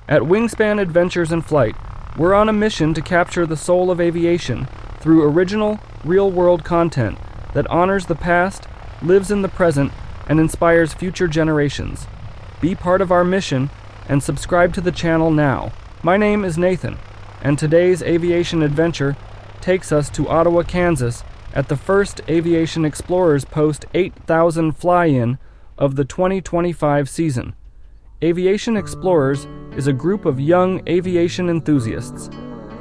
At Wingspan Adventures in Flight, we're on a mission to capture the soul of aviation through original, real-world content that honors the past, lives in the present, and inspires future generations. Be part of our mission and subscribe to the channel now. My name is Nathan, and today's aviation adventure takes us to Ottawa, Kansas, at the first Aviation Explorers Post 8000 fly-in of the 2025 season. Aviation Explorers is a group of young aviation enthusiasts.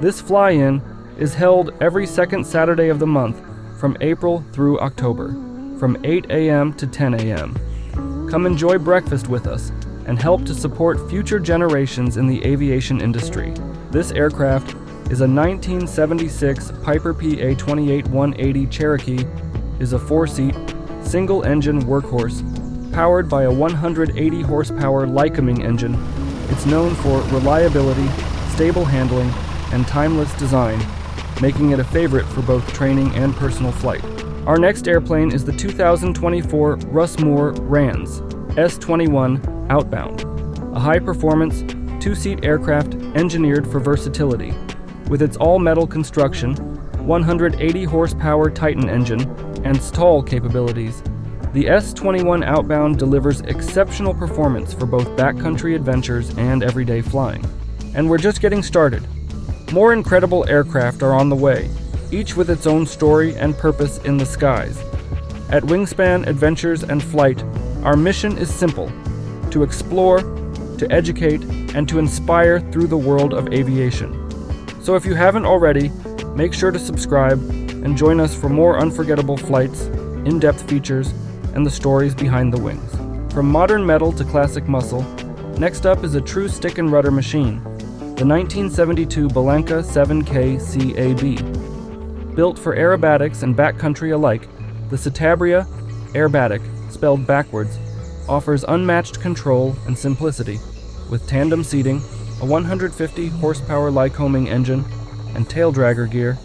This fly-in is held every second Saturday of the month from April through October, from 8 a.m. to 10 a.m. Come enjoy breakfast with us and help to support future generations in the aviation industry. This aircraft is a 1976 Piper PA-28-180 Cherokee, is a 4-seat, single-engine workhorse, powered by a 180 horsepower Lycoming engine. It's known for reliability, stable handling, and timeless design, making it a favorite for both training and personal flight. Our next airplane is the 2024 Russ RANS S-21 Outbound, a high-performance, 2-seat aircraft engineered for versatility. With its all-metal construction, 180 horsepower Titan engine, and stall capabilities, the S-21 Outbound delivers exceptional performance for both backcountry adventures and everyday flying. And we're just getting started. More incredible aircraft are on the way, each with its own story and purpose in the skies. At Wingspan Adventures and Flight, our mission is simple: to explore, to educate, and to inspire through the world of aviation. So if you haven't already, make sure to subscribe and join us for more unforgettable flights, in-depth features, and the stories behind the wings. From modern metal to classic muscle, next up is a true stick and rudder machine, the 1972 Bellanca 7K CAB. Built for aerobatics and backcountry alike, the Citabria Aerobatic, spelled backwards, offers unmatched control and simplicity, with tandem seating, a 150 horsepower Lycoming engine, and tail dragger gear.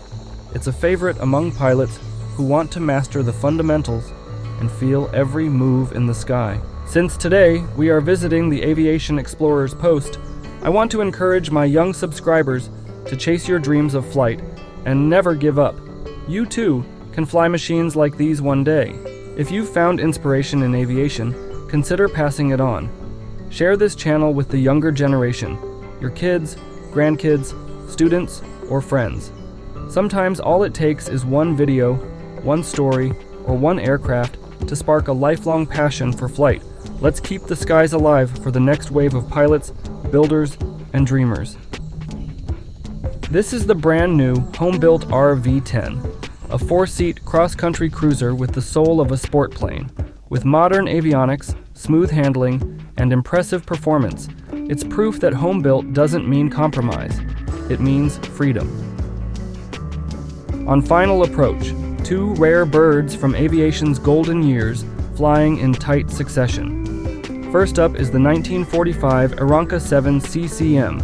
It's a favorite among pilots who want to master the fundamentals and feel every move in the sky. Since today we are visiting the Aviation Explorers Post, I want to encourage my young subscribers to chase your dreams of flight and never give up. You too can fly machines like these one day. If you've found inspiration in aviation, consider passing it on. Share this channel with the younger generation, your kids, grandkids, students, or friends. Sometimes all it takes is one video, one story, or one aircraft to spark a lifelong passion for flight. Let's keep the skies alive for the next wave of pilots, builders, and dreamers. This is the brand new Homebuilt RV-10, a 4-seat cross-country cruiser with the soul of a sport plane. With modern avionics, smooth handling, and impressive performance, it's proof that Homebuilt doesn't mean compromise. It means freedom. On final approach, 2 rare birds from aviation's golden years flying in tight succession. First up is the 1945 Aeronca 7 CCM,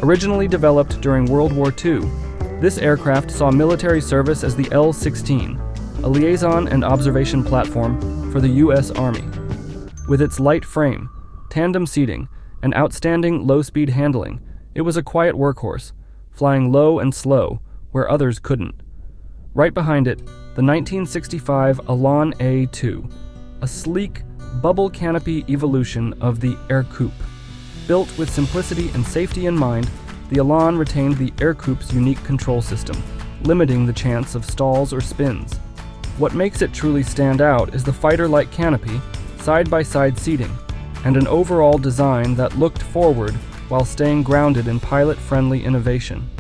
originally developed during World War II. This aircraft saw military service as the L-16, a liaison and observation platform for the U.S. Army. With its light frame, tandem seating, and outstanding low-speed handling, it was a quiet workhorse, flying low and slow where others couldn't. Right behind it, the 1965 Alon A2, a sleek, bubble canopy evolution of the Air Coupe. Built with simplicity and safety in mind, the Alon retained the Air Coupe's unique control system, limiting the chance of stalls or spins. What makes it truly stand out is the fighter-like canopy, side-by-side seating, and an overall design that looked forward while staying grounded in pilot-friendly innovation.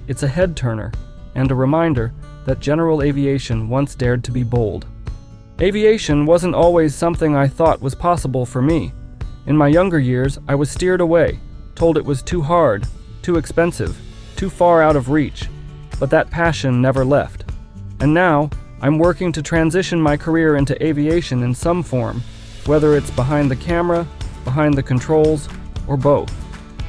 It's a head-turner, and a reminder that general aviation once dared to be bold. Aviation wasn't always something I thought was possible for me. In my younger years, I was steered away, told it was too hard, too expensive, too far out of reach, but that passion never left. And now, I'm working to transition my career into aviation in some form, whether it's behind the camera, behind the controls, or both.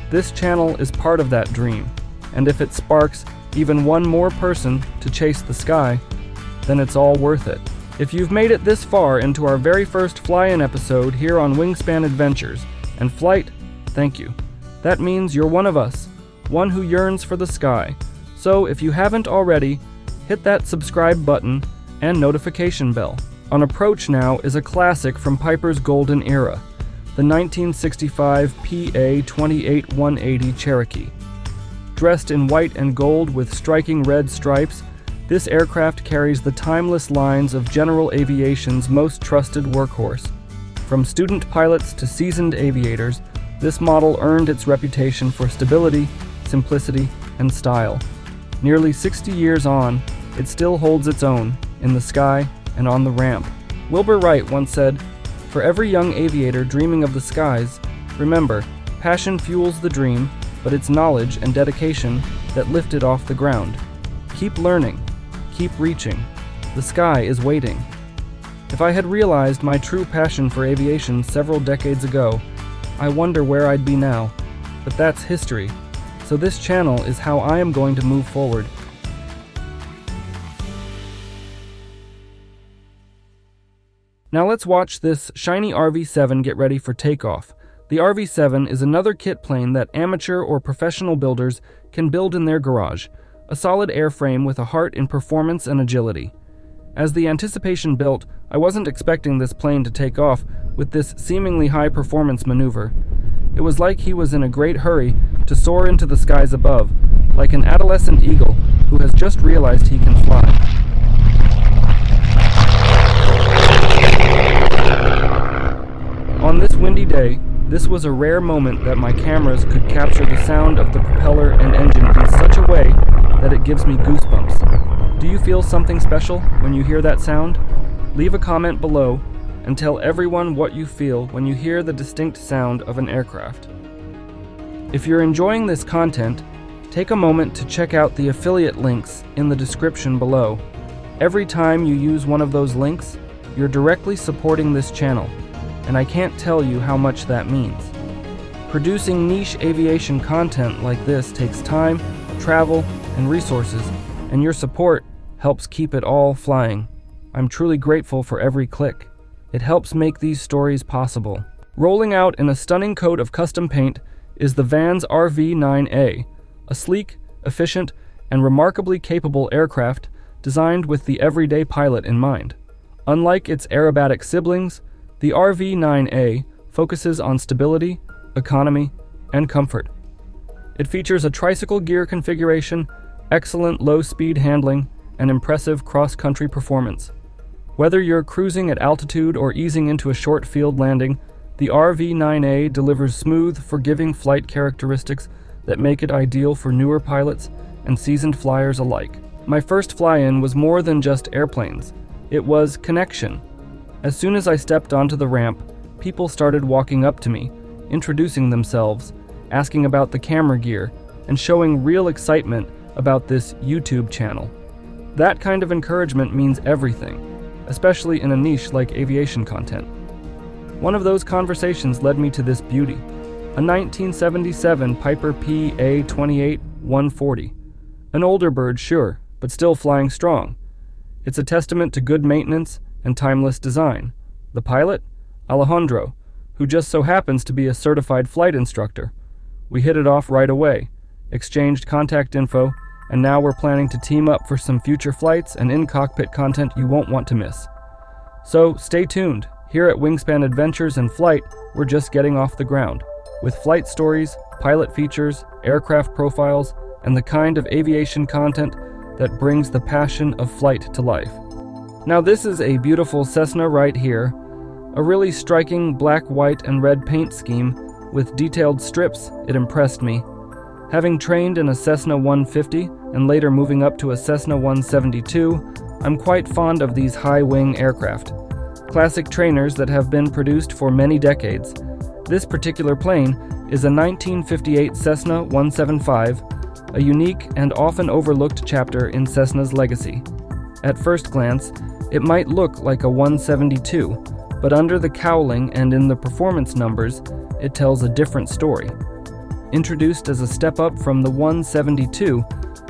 This channel is part of that dream, and if it sparks even one more person to chase the sky, then it's all worth it. If you've made it this far into our very first fly-in episode here on Wingspan Adventures and Flight, thank you. That means you're one of us, one who yearns for the sky. So if you haven't already, hit that subscribe button and notification bell. On approach now is a classic from Piper's golden era, the 1965 PA-28180 Cherokee. Dressed in white and gold with striking red stripes, this aircraft carries the timeless lines of General Aviation's most trusted workhorse. From student pilots to seasoned aviators, this model earned its reputation for stability, simplicity, and style. Nearly 60 years on, it still holds its own in the sky and on the ramp. Wilbur Wright once said, "For every young aviator dreaming of the skies, remember, passion fuels the dream, but it's knowledge and dedication that lift it off the ground. Keep learning, keep reaching. The sky is waiting." If I had realized my true passion for aviation several decades ago, I wonder where I'd be now. But that's history. So this channel is how I am going to move forward. Now let's watch this shiny RV-7 get ready for takeoff. The RV-7 is another kit plane that amateur or professional builders can build in their garage, a solid airframe with a heart in performance and agility. As the anticipation built, I wasn't expecting this plane to take off with this seemingly high-performance maneuver. It was like he was in a great hurry to soar into the skies above, like an adolescent eagle who has just realized he can fly. On this windy day, this was a rare moment that my cameras could capture the sound of the propeller and engine in such a way that it gives me goosebumps. Do you feel something special when you hear that sound? Leave a comment below and tell everyone what you feel when you hear the distinct sound of an aircraft. If you're enjoying this content, take a moment to check out the affiliate links in the description below. Every time you use one of those links, you're directly supporting this channel, and I can't tell you how much that means. Producing niche aviation content like this takes time, travel, and resources, and your support helps keep it all flying. I'm truly grateful for every click. It helps make these stories possible. Rolling out in a stunning coat of custom paint is the Vans RV-9A, a sleek, efficient, and remarkably capable aircraft designed with the everyday pilot in mind. Unlike its aerobatic siblings, the RV-9A focuses on stability, economy, and comfort. It features a tricycle gear configuration, excellent low-speed handling, and impressive cross-country performance. Whether you're cruising at altitude or easing into a short field landing, the RV-9A delivers smooth, forgiving flight characteristics that make it ideal for newer pilots and seasoned flyers alike. My first fly-in was more than just airplanes. It was connection. As soon as I stepped onto the ramp, people started walking up to me, introducing themselves, asking about the camera gear, and showing real excitement about this YouTube channel. That kind of encouragement means everything, especially in a niche like aviation content. One of those conversations led me to this beauty, a 1977 Piper PA-28140. An older bird, sure, but still flying strong. It's a testament to good maintenance and timeless design. The pilot? Alejandro, who just so happens to be a certified flight instructor. We hit it off right away, exchanged contact info, and now we're planning to team up for some future flights and in-cockpit content you won't want to miss. So stay tuned. Here at Wingspan Adventures and Flight, we're just getting off the ground, with flight stories, pilot features, aircraft profiles, and the kind of aviation content that brings the passion of flight to life. Now this is a beautiful Cessna right here, a really striking black, white, and red paint scheme with detailed strips. It impressed me. Having trained in a Cessna 150 and later moving up to a Cessna 172, I'm quite fond of these high-wing aircraft. Classic trainers that have been produced for many decades. This particular plane is a 1958 Cessna 175, a unique and often overlooked chapter in Cessna's legacy. At first glance, it might look like a 172, but under the cowling and in the performance numbers, it tells a different story. Introduced as a step up from the 172,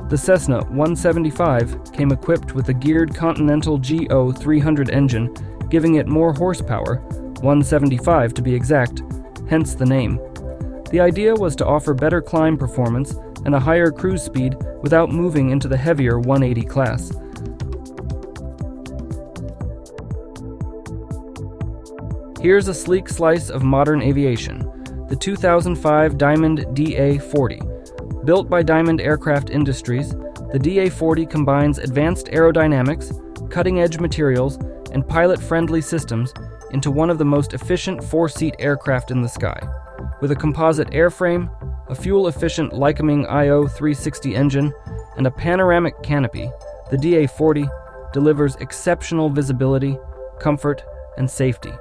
the Cessna 175 came equipped with a geared Continental GO 300 engine, giving it more horsepower, 175 to be exact, hence the name. The idea was to offer better climb performance and a higher cruise speed without moving into the heavier 180 class. Here's a sleek slice of modern aviation, the 2005 Diamond DA40. Built by Diamond Aircraft Industries, the DA40 combines advanced aerodynamics, cutting-edge materials, and pilot-friendly systems into one of the most efficient four-seat aircraft in the sky. With a composite airframe, a fuel-efficient Lycoming IO360 engine, and a panoramic canopy, the DA40 delivers exceptional visibility, comfort, and safety.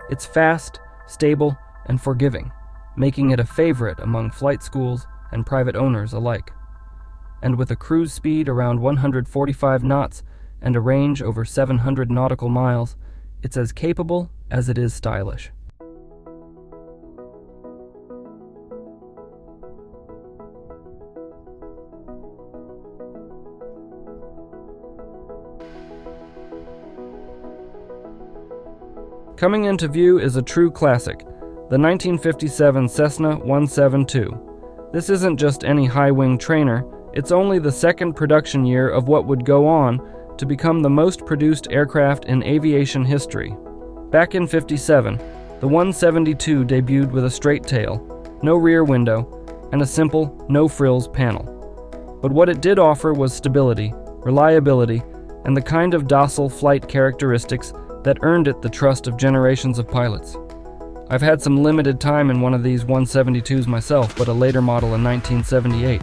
It's fast, stable, and forgiving, making it a favorite among flight schools and private owners alike. And with a cruise speed around 145 knots and a range over 700 nautical miles, it's as capable as it is stylish. Coming into view is a true classic, the 1957 Cessna 172. This isn't just any high-wing trainer, it's only the second production year of what would go on to become the most produced aircraft in aviation history. Back in '57, the 172 debuted with a straight tail, no rear window, and a simple, no-frills panel. But what it did offer was stability, reliability, and the kind of docile flight characteristics that earned it the trust of generations of pilots. I've had some limited time in one of these 172s myself, but a later model in 1978.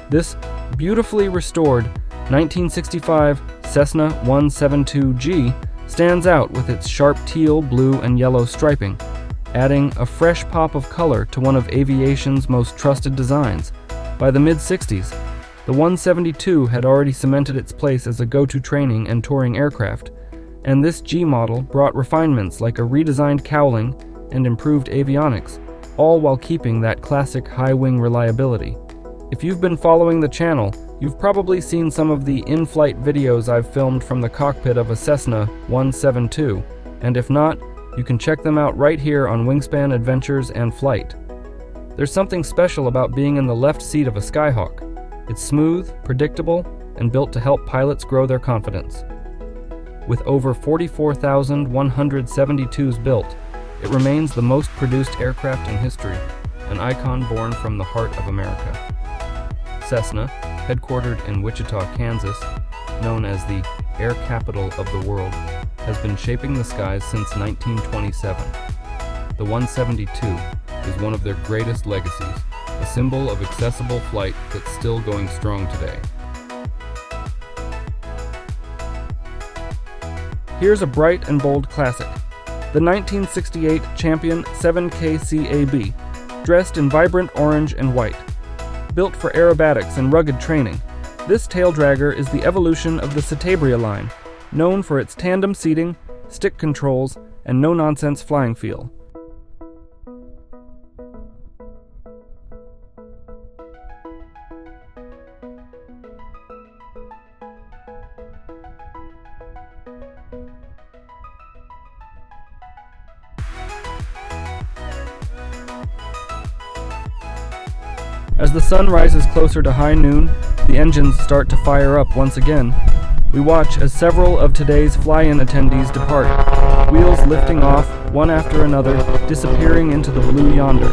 This beautifully restored 1965 Cessna 172G stands out with its sharp teal, blue, and yellow striping, adding a fresh pop of color to one of aviation's most trusted designs. By the mid-60s, the 172 had already cemented its place as a go-to training and touring aircraft, and this G model brought refinements like a redesigned cowling and improved avionics, all while keeping that classic high-wing reliability. If you've been following the channel, you've probably seen some of the in-flight videos I've filmed from the cockpit of a Cessna 172, and if not, you can check them out right here on Wingspan Adventures and Flight. There's something special about being in the left seat of a Skyhawk. It's smooth, predictable, and built to help pilots grow their confidence. With over 44,172s built, it remains the most produced aircraft in history, an icon born from the heart of America. Cessna, headquartered in Wichita, Kansas, known as the air capital of the world, has been shaping the skies since 1927. The 172 is one of their greatest legacies, a symbol of accessible flight that's still going strong today. Here's a bright and bold classic, the 1968 Champion 7KCAB, dressed in vibrant orange and white. Built for aerobatics and rugged training, this tail dragger is the evolution of the Citabria line, known for its tandem seating, stick controls, and no-nonsense flying feel. As the sun rises closer to high noon, the engines start to fire up once again. We watch as several of today's fly-in attendees depart, wheels lifting off, one after another, disappearing into the blue yonder.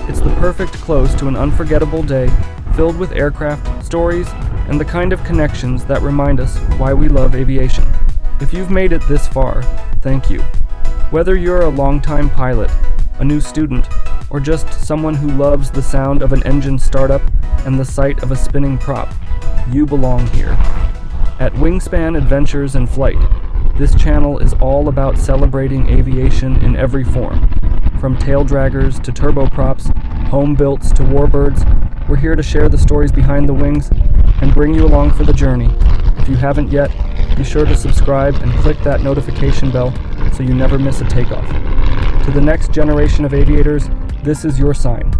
It's the perfect close to an unforgettable day, filled with aircraft, stories, and the kind of connections that remind us why we love aviation. If you've made it this far, thank you. Whether you're a longtime pilot, a new student, or just someone who loves the sound of an engine startup and the sight of a spinning prop, you belong here. At Wingspan Adventures and Flight, this channel is all about celebrating aviation in every form. From tail draggers to turboprops, Homebuilts to warbirds, we're here to share the stories behind the wings and bring you along for the journey. If you haven't yet, be sure to subscribe and click that notification bell so you never miss a takeoff. To the next generation of aviators, this is your sign.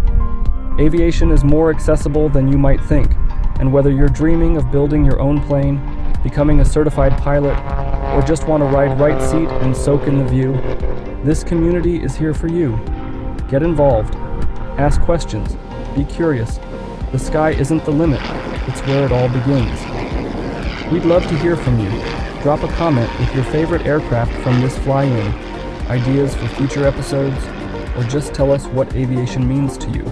Aviation is more accessible than you might think, and whether you're dreaming of building your own plane, becoming a certified pilot, or just want to ride right seat and soak in the view, this community is here for you. Get involved. Ask questions. Be curious. The sky isn't the limit. It's where it all begins. We'd love to hear from you. Drop a comment with your favorite aircraft from this fly-in, ideas for future episodes, or just tell us what aviation means to you.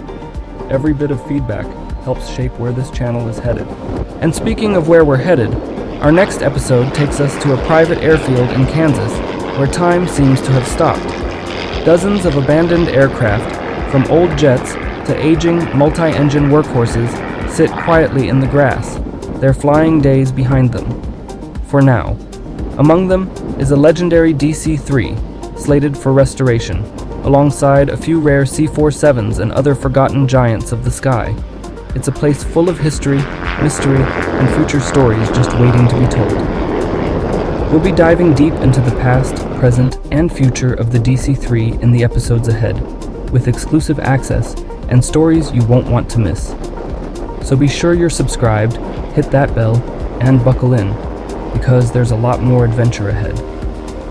Every bit of feedback helps shape where this channel is headed. And speaking of where we're headed, our next episode takes us to a private airfield in Kansas, where time seems to have stopped. Dozens of abandoned aircraft, from old jets to aging multi-engine workhorses, sit quietly in the grass, their flying days behind them. For now. Among them is a legendary DC-3, slated for restoration, alongside a few rare C-47s and other forgotten giants of the sky. It's a place full of history, mystery, and future stories just waiting to be told. We'll be diving deep into the past, present, and future of the DC-3 in the episodes ahead, with exclusive access and stories you won't want to miss. So be sure you're subscribed, hit that bell, and buckle in, because there's a lot more adventure ahead.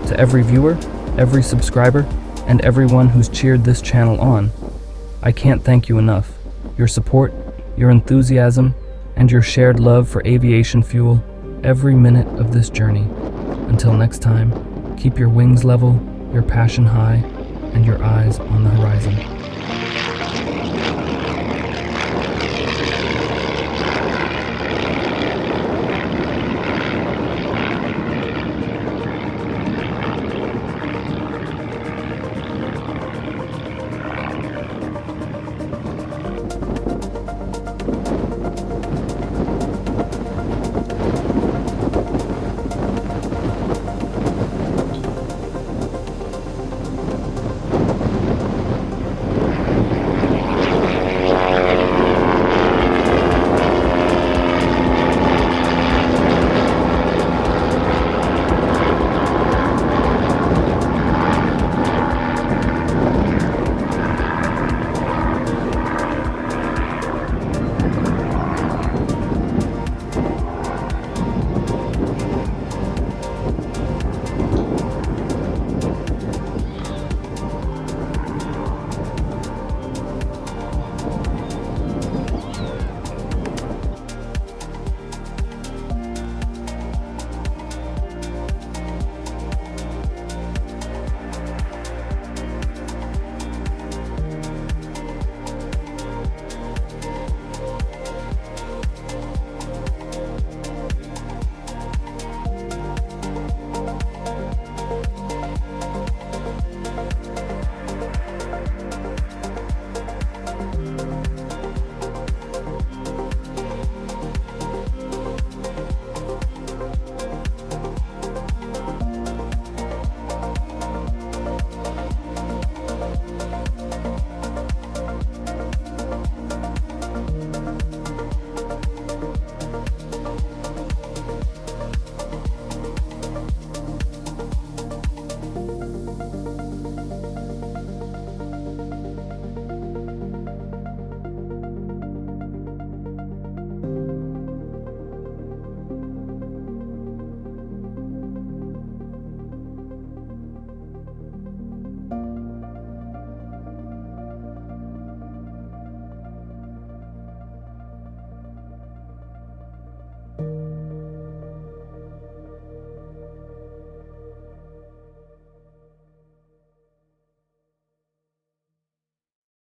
To every viewer, every subscriber, and everyone who's cheered this channel on, I can't thank you enough. Your support, your enthusiasm, and your shared love for aviation fuel every minute of this journey. Until next time, keep your wings level, your passion high, and your eyes on the horizon.